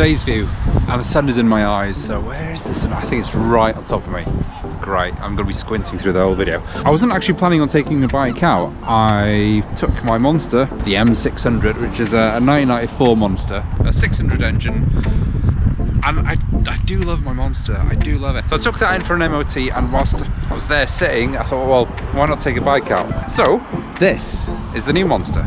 today's view, and the sun is in my eyes, so where is the sun? I think it's right on top of me. Great, I'm going to be squinting through the whole video. I wasn't actually planning on taking the bike out. I took my Monster, the M600, which is a 1994 Monster, a 600 engine, and I do love my Monster, I do love it. So I took that in for an MOT, and whilst I was there sitting, I thought, well, why not take a bike out? So, this is the new Monster.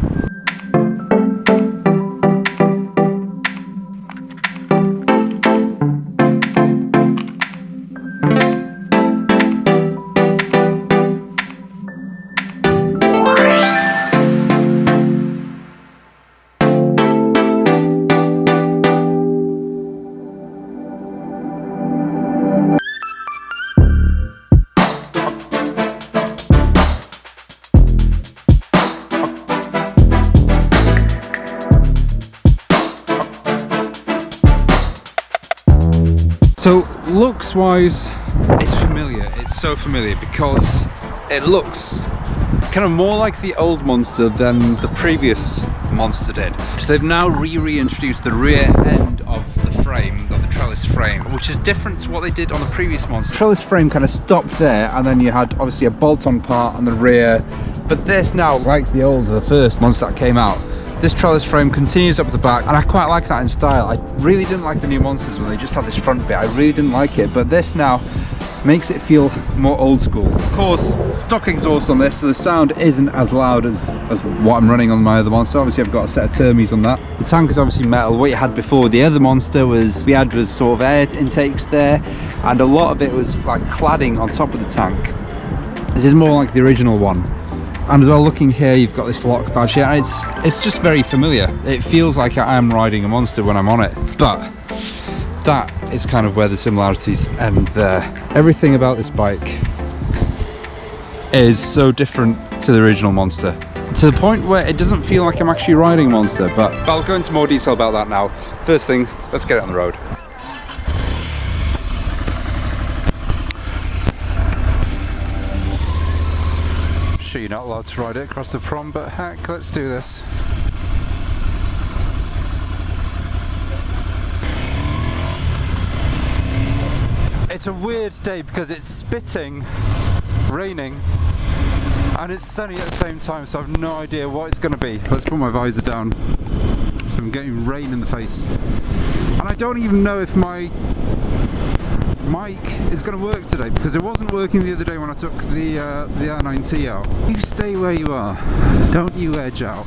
So looks wise, it's familiar, it's so familiar because it looks kind of more like the old Monster than the previous Monster did. So they've now reintroduced the rear end of the frame, of the trellis frame, which is different to what they did on the previous Monster. The trellis frame kind of stopped there, and then you had obviously a bolt-on part on the rear, but this now, like the first Monster that came out, this trellis frame continues up the back, and I quite like that in style. I really didn't like the new Monsters when they just had this front bit. I really didn't like it, but this now makes it feel more old school. Of course, stock exhaust on this, so the sound isn't as loud as what I'm running on my other Monster. Obviously, I've got a set of Termies on that. The tank is obviously metal. What you had before the other Monster was sort of air intakes there, and a lot of it was like cladding on top of the tank. This is more like the original one. And as well, looking here, you've got this lock badge here, and it's just very familiar. It feels like I am riding a Monster when I'm on it, but that is kind of where the similarities end there. Everything about this bike is so different to the original Monster, to the point where it doesn't feel like I'm actually riding a Monster, but I'll go into more detail about that now. First thing, let's get it on the road. Sure, you're not allowed to ride it across the prom, but heck, let's do this. It's a weird day because it's spitting, raining, and it's sunny at the same time, so I've no idea what it's going to be. Let's put my visor down. I'm getting rain in the face, and I don't even know if my mic is going to work today because it wasn't working the other day when I took the R9T out. You stay where you are, don't you edge out.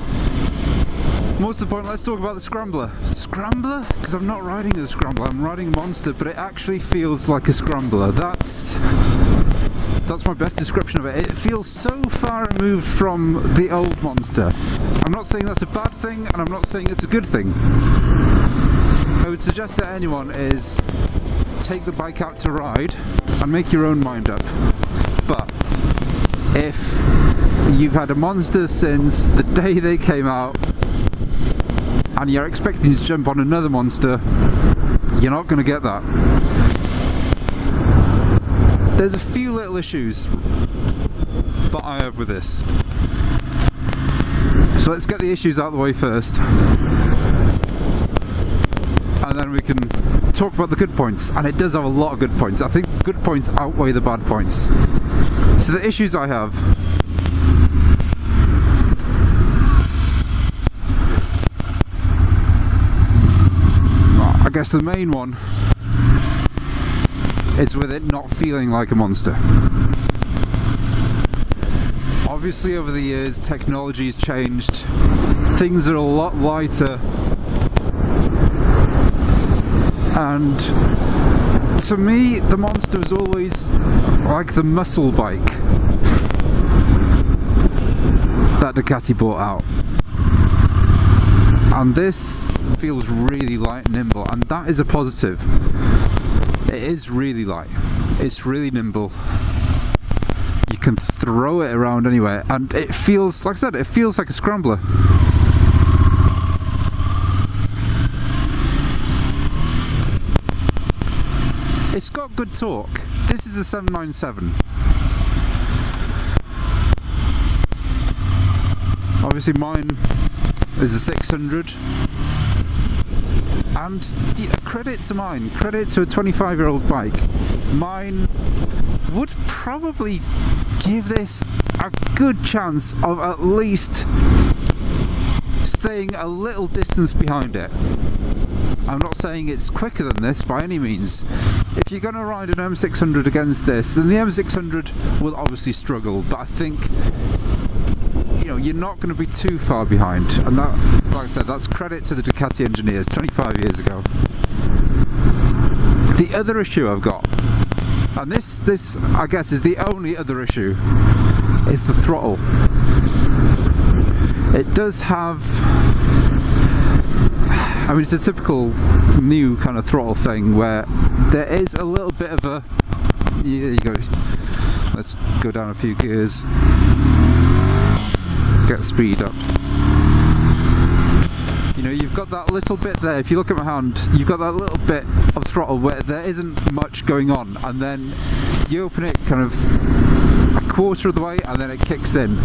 What's the point? Let's talk about the Scrambler. Scrambler? Because I'm not riding a Scrambler, I'm riding a Monster, but it actually feels like a Scrambler. That's my best description of it. It feels so far removed from the old Monster. I'm not saying that's a bad thing, and I'm not saying it's a good thing. I would suggest to anyone is take the bike out to ride and make your own mind up. But if you've had a Monster since the day they came out and you're expecting to jump on another Monster, you're not going to get that. There's a few little issues that I have with this, so let's get the issues out of the way first, and then we can talk about the good points. And it does have a lot of good points. I think the good points outweigh the bad points. So the issues I have: I guess the main one is with it not feeling like a Monster. Obviously over the years technology has changed, things are a lot lighter, and to me the Monster is always like the muscle bike that Ducati brought out, and this feels really light and nimble, and that is a positive. It is really light, it's really nimble, you can throw it around anywhere, and it feels, like I said, it feels like a Scrambler. It's got good torque. This is a 797. Obviously mine is a 600. And credit to mine, credit to a 25-year-old bike. Mine would probably give this a good chance of at least staying a little distance behind it. I'm not saying it's quicker than this by any means. If you're going to ride an M600 against this, then the M600 will obviously struggle, but I think, you know, you're not going to be too far behind. And that, like I said, that's credit to the Ducati engineers 25 years ago. The other issue I've got, and this I guess is the only other issue, is the throttle. It does have, I mean, it's a typical new kind of throttle thing where there is a little bit of a, you go, let's go down a few gears, get speed up. You know, you've got that little bit there, if you look at my hand, you've got that little bit of throttle where there isn't much going on, and then you open it kind of a quarter of the way and then it kicks in.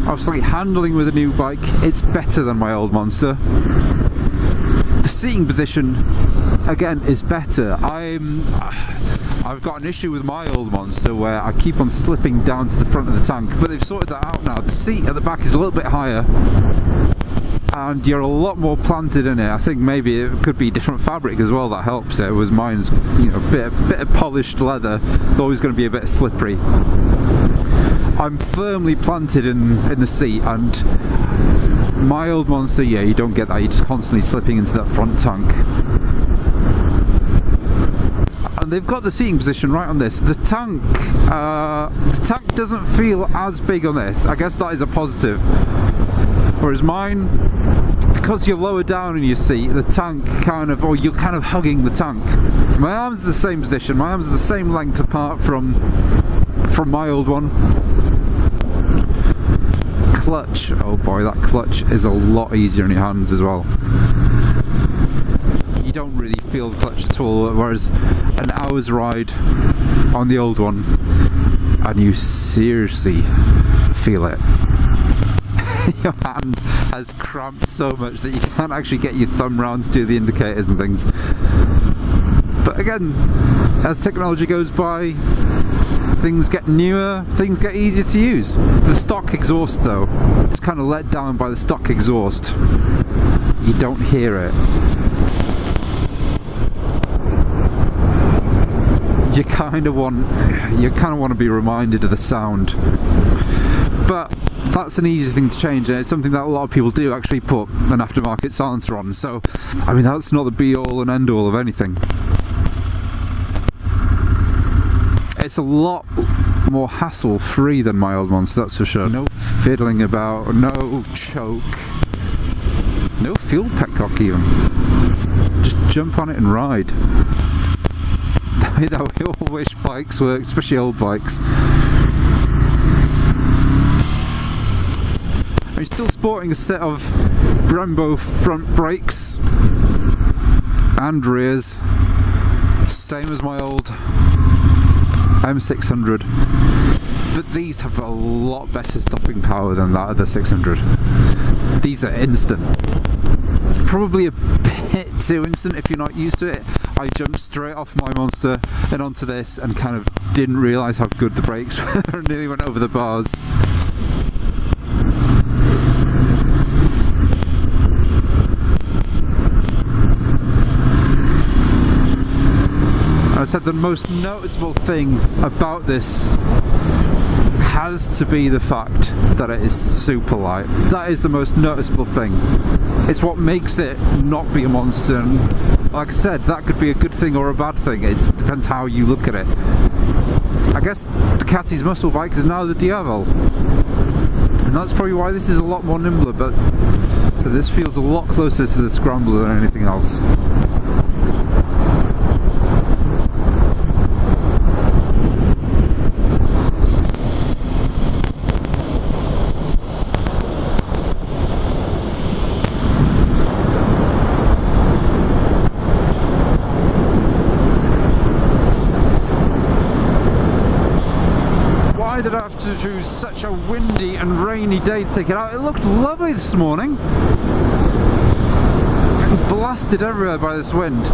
Obviously, handling with a new bike, it's better than my old Monster. The seating position, again, is better. I've got an issue with my old Monster where I keep on slipping down to the front of the tank, but they've sorted that out now. The seat at the back is a little bit higher and you're a lot more planted in it. I think maybe it could be different fabric as well that helps it. Was mine's, you know, a bit of polished leather, always going to be a bit slippery. I'm firmly planted in the seat, and my old Monster, yeah, you don't get that. You're just constantly slipping into that front tank. And they've got the seating position right on this. The tank doesn't feel as big on this. I guess that is a positive. Whereas mine, because you're lower down in your seat, the tank kind of, or you're kind of hugging the tank. My arms are the same position. My arms are the same length apart from my old one. Clutch, oh boy, that clutch is a lot easier in your hands as well. You don't really feel the clutch at all, whereas an hour's ride on the old one and you seriously feel it. Your hand has cramped so much that you can't actually get your thumb round to do the indicators and things. But again, as technology goes by, things get newer, things get easier to use. The stock exhaust though, it's kind of let down by the stock exhaust. You don't hear it. You kind of want to be reminded of the sound. But that's an easy thing to change, and it's something that a lot of people do actually put an aftermarket silencer on. So, I mean, that's not the be all and end all of anything. It's a lot more hassle free than my old Monster, that's for sure. No fiddling about, no choke, no fuel petcock even. Just jump on it and ride. You know, we all wish bikes worked, especially old bikes. I'm still sporting a set of Brembo front brakes and rears, same as my old M600, but these have a lot better stopping power than that other 600. These are instant. Probably a bit too instant if you're not used to it. I jumped straight off my Monster and onto this and kind of didn't realise how good the brakes were and nearly went over the bars. I said the most noticeable thing about this has to be the fact that it is super light. That is the most noticeable thing. It's what makes it not be a monster, and like I said, that could be a good thing or a bad thing. It depends how you look at it. I guess Ducati's muscle bike is now the Diavel, and that's probably why this is a lot more nimbler, but so this feels a lot closer to the Scrambler than anything else. to choose such a windy and rainy day to take it out. It looked lovely this morning. Getting blasted everywhere by this wind.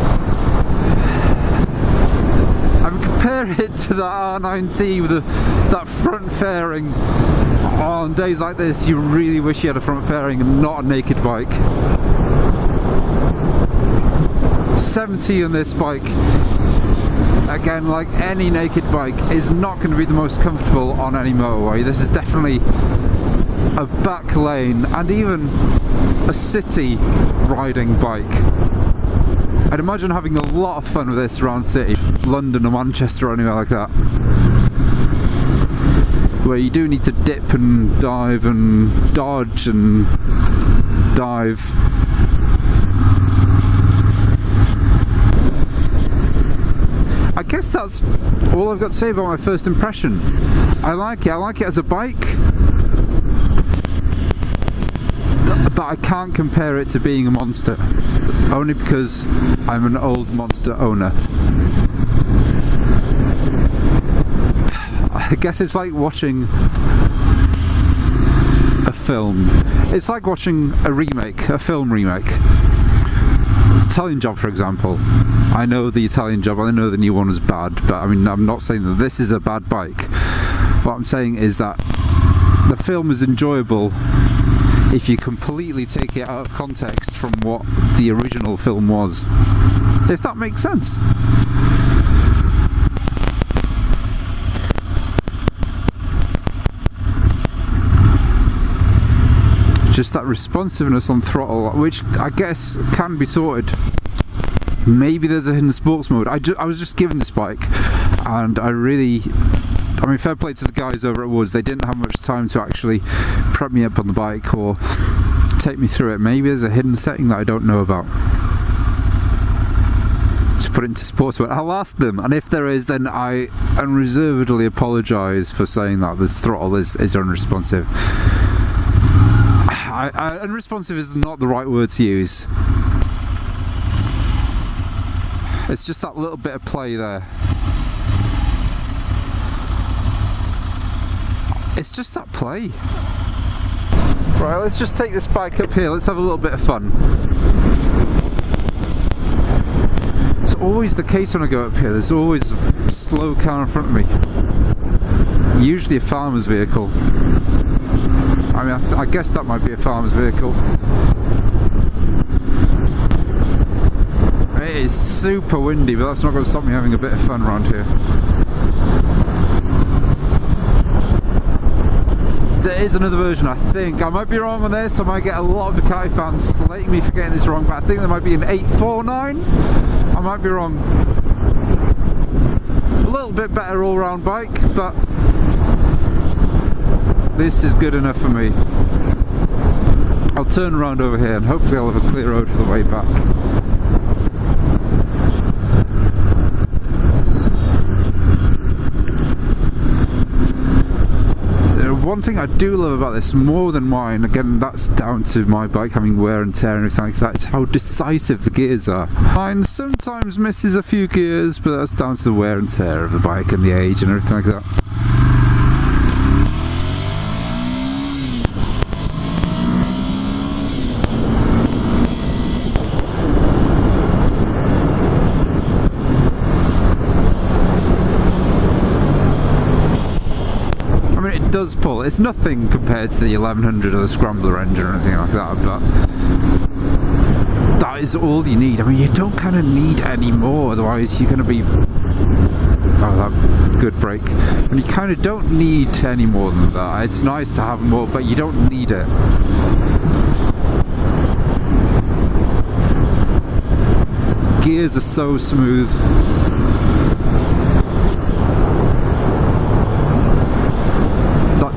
I mean, compare it to the R9T with that front fairing. Oh, on days like this, you really wish you had a front fairing and not a naked bike. 70 on this bike, again, like any naked bike, is not going to be the most comfortable on any motorway. This is definitely a back lane and even a city riding bike. I'd imagine having a lot of fun with this around city, London or Manchester or anywhere like that, where you do need to dip and dive and dodge and dive. I guess that's all I've got to say about my first impression. I like it as a bike, but I can't compare it to being a Monster, only because I'm an old Monster owner. I guess it's like watching a film. It's like watching a film remake. Italian Job, for example. I know the Italian Job, I know the new one was bad, but I mean, I'm not saying that this is a bad bike. What I'm saying is that the film is enjoyable if you completely take it out of context from what the original film was. If that makes sense. Just that responsiveness on throttle, which I guess can be sorted. Maybe there's a hidden sports mode. I was just given this bike, and I mean, fair play to the guys over at Woods. They didn't have much time to actually prep me up on the bike or take me through it. Maybe there's a hidden setting that I don't know about. Just put it into sports mode. I'll ask them, and if there is, then I unreservedly apologise for saying that this throttle is unresponsive. Unresponsive is not the right word to use. It's just that little bit of play there. It's just that play. Right, let's just take this bike up here. Let's have a little bit of fun. It's always the case when I go up here. There's always a slow car in front of me. Usually a farmer's vehicle. I mean, I guess that might be a farmer's vehicle. It is super windy, but that's not going to stop me having a bit of fun around here. There is another version, I think. I might be wrong on this. I might get a lot of Ducati fans slating me for getting this wrong, but I think there might be an 849. I might be wrong. A little bit better all-round bike, but this is good enough for me. I'll turn around over here and hopefully I'll have a clear road for the way back. One thing I do love about this more than mine, again that's down to my bike having wear and tear and everything like that, is how decisive the gears are. Mine sometimes misses a few gears, but that's down to the wear and tear of the bike and the age and everything like that. It does pull. It's nothing compared to the 1100 or the Scrambler engine or anything like that, but that is all you need. I mean, you don't kind of need any more, otherwise you're going to be... Oh, that good brake. And you kind of don't need any more than that. It's nice to have more, but you don't need it. Gears are so smooth.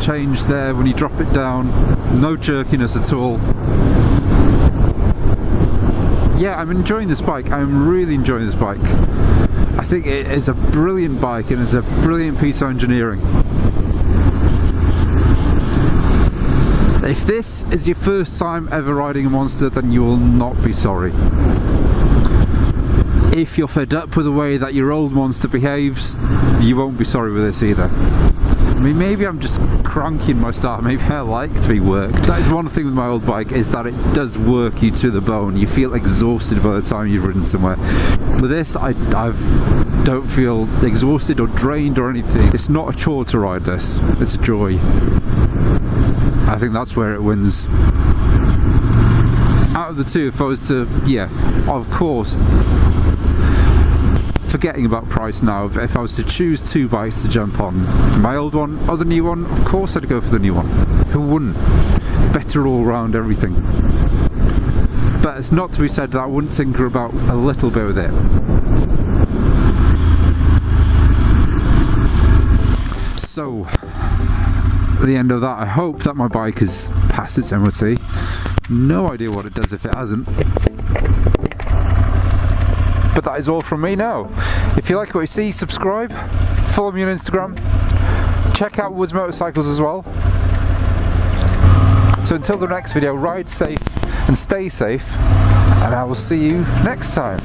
Change there when you drop it down, no jerkiness at all. Yeah, I'm enjoying this bike. I'm really enjoying this bike. I think it is a brilliant bike and it's a brilliant piece of engineering. If this is your first time ever riding a Monster, then you will not be sorry. If you're fed up with the way that your old Monster behaves, you won't be sorry with this either. mean, maybe I'm just cranking my start, maybe I like to be worked. That is one thing with my old bike, is that it does work you to the bone. You feel exhausted by the time you've ridden somewhere. With this, I don't feel exhausted or drained or anything. It's not a chore to ride this, it's a joy. I think that's where it wins. Out of the two, if I was to, yeah, of course, forgetting about price now, if I was to choose two bikes to jump on, my old one or the new one, of course I'd go for the new one. Who wouldn't? Better all round everything. But it's not to be said that I wouldn't tinker about a little bit with it. So, at the end of that, I hope that my bike has passed its MOT. No idea what it does if it hasn't. But that is all from me now. If you like what you see, subscribe, follow me on Instagram, check out Woods Motorcycles as well. So until the next video, ride safe and stay safe, and I will see you next time.